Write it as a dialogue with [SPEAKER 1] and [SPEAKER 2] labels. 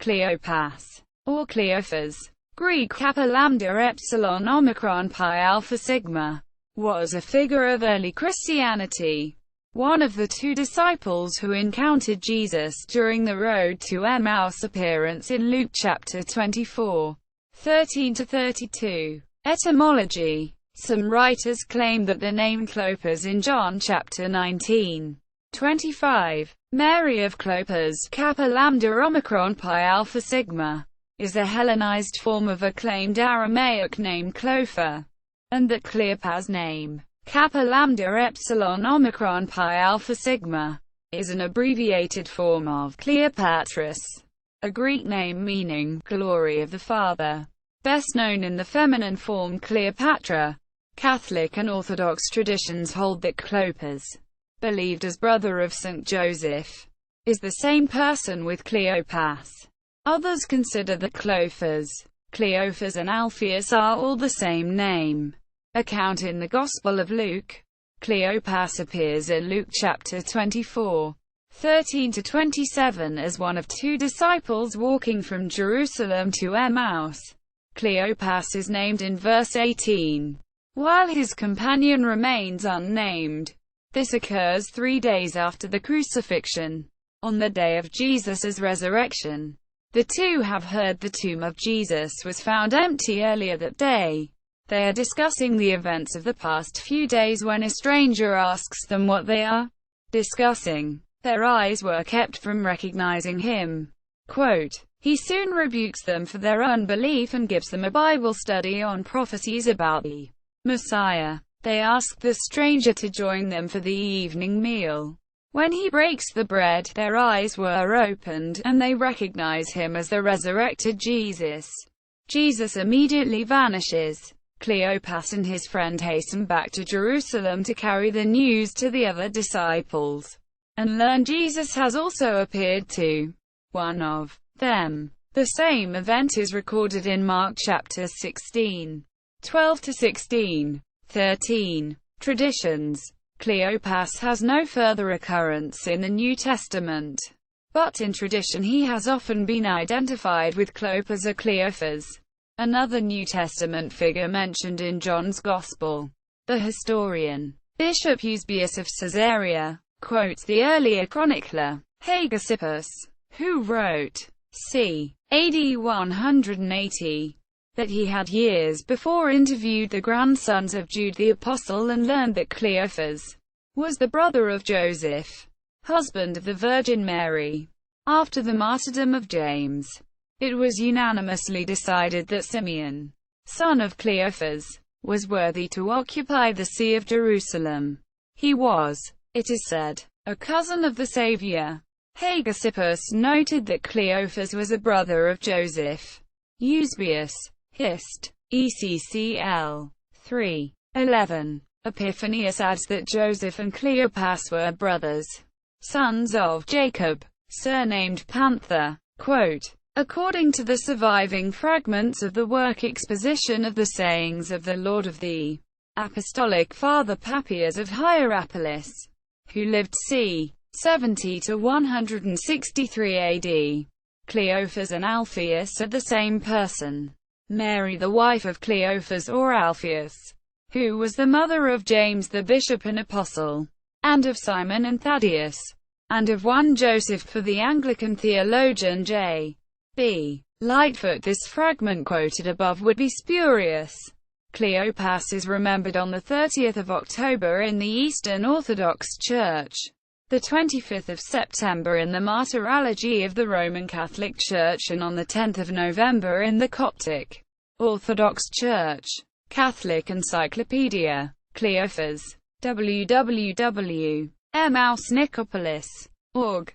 [SPEAKER 1] Cleopas, or Cleophas, Greek Kappa Lambda Epsilon Omicron Pi Alpha Sigma, was a figure of early Christianity, one of the two disciples who encountered Jesus during the road to Emmaus appearance in Luke chapter 24, 13-32. Etymology. Some writers claim that the name Cleopas in John chapter 19, 25, Mary of Cleopas, Kappa Lambda Omicron Pi Alpha Sigma, is a Hellenized form of a claimed Aramaic name Cleopha, and that Cleopas' name, Kappa Lambda Epsilon Omicron Pi Alpha Sigma, is an abbreviated form of Cleopatris, a Greek name meaning glory of the Father, best known in the feminine form Cleopatra. Catholic and Orthodox traditions hold that Cleopas, believed as brother of Saint Joseph, is the same person with Cleopas. Others consider that Cleophas and Alphaeus are all the same name. Account in the Gospel of Luke. Cleopas appears in Luke chapter 24, 13-27 as one of two disciples walking from Jerusalem to Emmaus. Cleopas is named in verse 18, while his companion remains unnamed. This occurs 3 days after the crucifixion, on the day of Jesus' resurrection. The two have heard the tomb of Jesus was found empty earlier that day. They are discussing the events of the past few days when a stranger asks them what they are discussing. Their eyes were kept from recognizing him. Quote, he soon rebukes them for their unbelief and gives them a Bible study on prophecies about the Messiah. They ask the stranger to join them for the evening meal. When he breaks the bread, their eyes were opened, and they recognize him as the resurrected Jesus. Jesus immediately vanishes. Cleopas and his friend hasten back to Jerusalem to carry the news to the other disciples, and learn Jesus has also appeared to one of them. The same event is recorded in Mark chapter 16, 12-16, 13. Traditions. Cleopas has no further occurrence in the New Testament, but in tradition he has often been identified with Cleopas or Cleophas, another New Testament figure mentioned in John's Gospel. The historian, Bishop Eusebius of Caesarea, quotes the earlier chronicler, Hegesippus, who wrote, c. AD 180, that he had years before interviewed the grandsons of Jude the Apostle and learned that Cleophas was the brother of Joseph, husband of the Virgin Mary. After the martyrdom of James, it was unanimously decided that Simeon, son of Cleophas, was worthy to occupy the See of Jerusalem. He was, it is said, a cousin of the Saviour. Hegesippus noted that Cleophas was a brother of Joseph. Eusebius, Hist. ECCL. 3. 11. Epiphanius adds that Joseph and Cleopas were brothers, sons of Jacob, surnamed Panther. Quote, according to the surviving fragments of the work Exposition of the Sayings of the Lord of the Apostolic Father Papias of Hierapolis, who lived c. 70-163 AD, Cleophas and Alphaeus are the same person. Mary, the wife of Cleophas or Alphaeus, who was the mother of James the bishop and apostle, and of Simon and Thaddeus, and of one Joseph, for the Anglican theologian J. B. Lightfoot. This fragment quoted above would be spurious. Cleopas is remembered on the 30th of October in the Eastern Orthodox Church, the 25th of September in the Martyrology of the Roman Catholic Church, and on the 10th of November in the Coptic Orthodox Church. Catholic Encyclopedia. Cleophas. www.emmausnicopolis.org